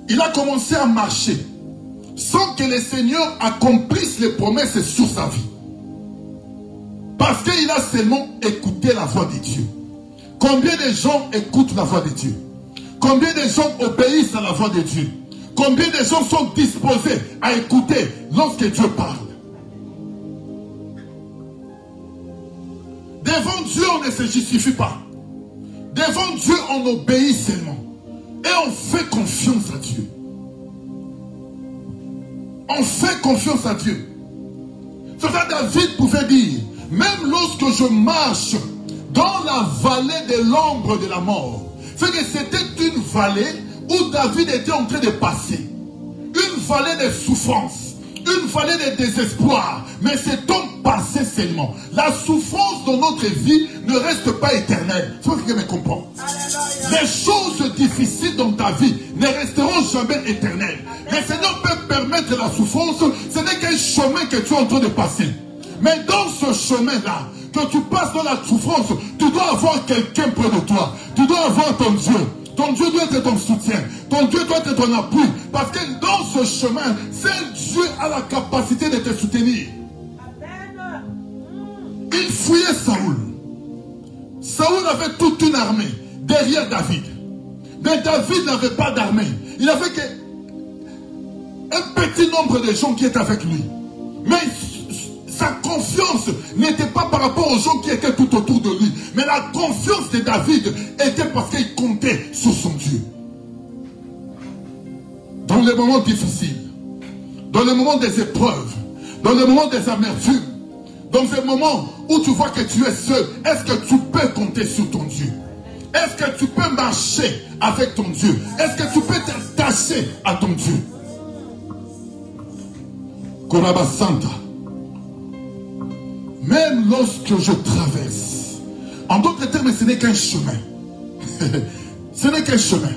il a commencé à marcher sans que le Seigneur accomplisse les promesses sur sa vie. Parce qu'il a seulement écouté la voix de Dieu. Combien de gens écoutent la voix de Dieu? Combien de gens obéissent à la voix de Dieu? Combien de gens sont disposés à écouter lorsque Dieu parle? Devant Dieu, on ne se justifie pas. Devant Dieu, on obéit seulement. Et on fait confiance à Dieu. On fait confiance à Dieu. C'est ça David pouvait dire, même lorsque je marche dans la vallée de l'ombre de la mort. C'est que c'était une vallée où David était en train de passer. Une vallée de souffrance. Une vallée de désespoir. Mais c'est un passé seulement. La souffrance dans notre vie ne reste pas éternelle. C'est ce que je me comprends. Les choses difficiles dans ta vie ne resteront jamais éternelles. Le Seigneur peut permettre la souffrance. Ce n'est qu'un chemin que tu es en train de passer. Mais dans ce chemin-là, que tu passes dans la souffrance, tu dois avoir quelqu'un près de toi. Tu dois avoir ton Dieu. Ton Dieu doit être ton soutien. Ton Dieu doit être ton appui. Parce que dans ce chemin, seul Dieu a la capacité de te soutenir. Il fouillait Saoul. Saoul avait toute une armée derrière David. Mais David n'avait pas d'armée. Il avait un petit nombre de gens qui étaient avec lui. Mais sa confiance n'était pas par rapport aux gens qui étaient tout autour de lui. Mais la confiance de David était parce qu'il comptait sur son Dieu. Dans les moments difficiles, dans les moments des épreuves, dans les moments des amertumes, dans ces moments où tu vois que tu es seul, est-ce que tu peux compter sur ton Dieu? Est-ce que tu peux marcher avec ton Dieu? Est-ce que tu peux t'attacher à ton Dieu? Koraba Santa. Même lorsque je traverse, en d'autres termes, ce n'est qu'un chemin. Ce n'est qu'un chemin.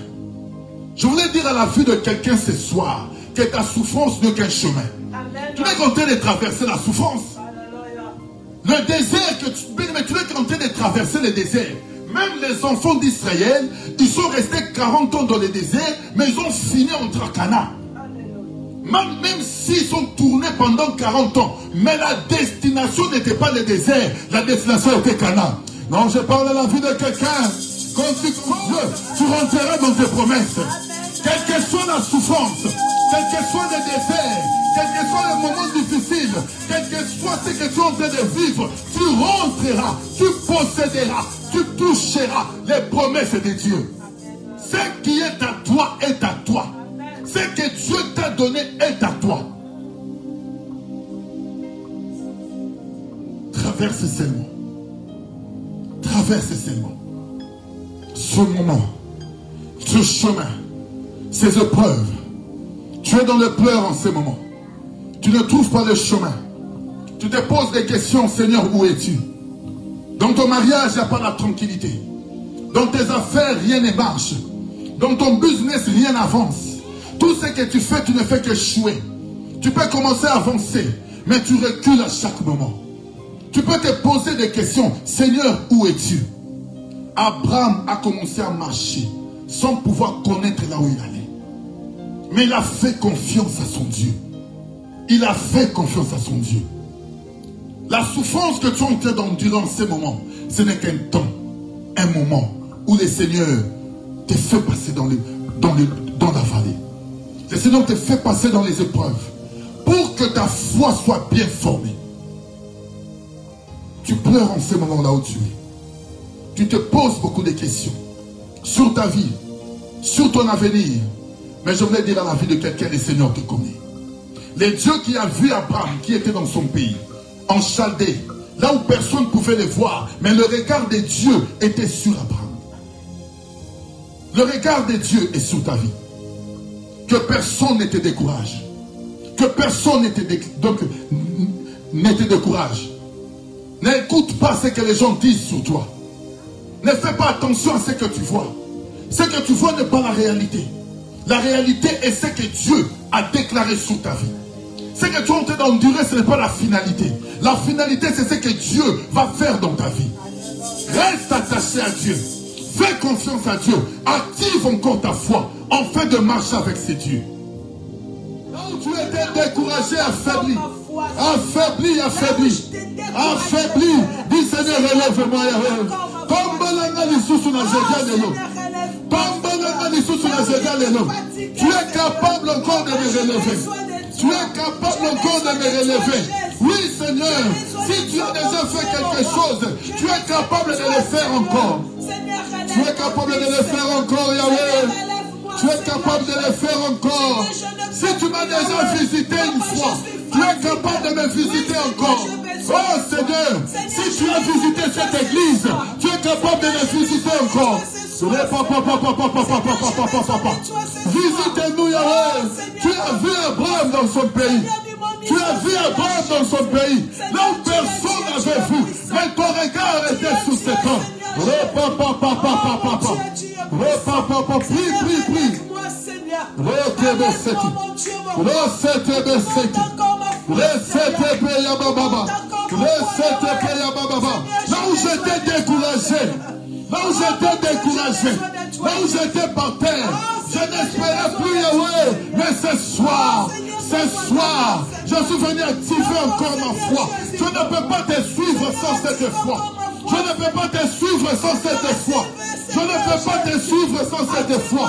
Je voulais dire à la vue de quelqu'un ce soir que ta souffrance n'est qu'un chemin. Amen. Tu n'es qu'en train de traverser la souffrance. Alleluia. Le désert, mais tu n'es qu'en train de traverser le désert. Même les enfants d'Israël, ils sont restés 40 ans dans le désert, mais ils ont fini entre à Canaan. Même s'ils sont tournés pendant 40 ans, mais la destination n'était pas le désert, la destination était Canaan. Non, je parle à la vie de quelqu'un. Quand tu crois Dieu, tu rentreras dans tes promesses. Quelle que soit la souffrance, quel que soit le désert, quel que soit le moment difficile, quel que soit ce que tu es en train de vivre, tu rentreras, tu posséderas, tu toucheras les promesses de Dieu. Ce qui est à toi est à toi. Ce que Dieu t'a donné est à toi. Traverse seulement. Traverse seulement. Ce moment, ce chemin, ces épreuves. Tu es dans les pleurs en ce moment. Tu ne trouves pas le chemin. Tu te poses des questions, Seigneur, où es-tu? Dans ton mariage, il n'y a pas la tranquillité. Dans tes affaires, rien ne marche. Dans ton business, rien n'avance. Tout ce que tu fais, tu ne fais que échouer. Tu peux commencer à avancer, mais tu recules à chaque moment. Tu peux te poser des questions. Seigneur, où es-tu? Abraham a commencé à marcher sans pouvoir connaître là où il allait. Mais il a fait confiance à son Dieu. Il a fait confiance à son Dieu. La souffrance que tu es en train d'endurer en ce moment, ce n'est qu'un temps, un moment où le Seigneur te fait passer dans la vallée. Le Seigneur te fait passer dans les épreuves pour que ta foi soit bien formée. Tu pleures en ce moment là où tu es. Tu te poses beaucoup de questions sur ta vie, sur ton avenir. Mais je voulais dire à la vie de quelqu'un, le Seigneur te connaît. Le Dieu qui a vu Abraham, qui était dans son pays, en Chaldée, là où personne ne pouvait le voir, mais le regard de Dieu était sur Abraham. Le regard de Dieu est sur ta vie. Que personne ne te décourage. Que personne ne te décourage. N'écoute pas ce que les gens disent sur toi. Ne fais pas attention à ce que tu vois. Ce que tu vois n'est pas la réalité. La réalité est ce que Dieu a déclaré sur ta vie. Ce que tu es en train d'endurer, ce n'est pas la finalité. La finalité, c'est ce que Dieu va faire dans ta vie. Reste attaché à Dieu. Fais confiance à Dieu. Active encore ta foi afin de marcher avec ces dieux. Là où tu étais découragé, affaibli. Affaibli. Dis Seigneur, relève-moi. Tu es capable encore de me relever. Tu es capable encore de me relever. Oui, Seigneur, si tu as déjà fait quelque chose, tu es capable de le faire encore. Tu es capable de le faire encore, Yahweh. Tu es capable de le faire encore. Si tu m'as déjà visité une fois, tu es capable de me visiter encore. Oh Seigneur, si tu as visité cette église, tu es capable de me visiter encore. Visitez-nous, Yahweh. Tu as vu Abraham dans son pays. Tu as vu Abraham dans son pays. Là où personne n'avait vu. Mais ton regard était sous cet homme. Prie. Là où j'étais découragé, là où j'étais par terre, je n'espérais plus Yahweh, mais ce soir, je suis venu activer encore ma foi. Je ne peux pas te suivre sans cette foi. Je ne peux pas te suivre sans cette foi. Je ne peux pas te suivre sans cette foi.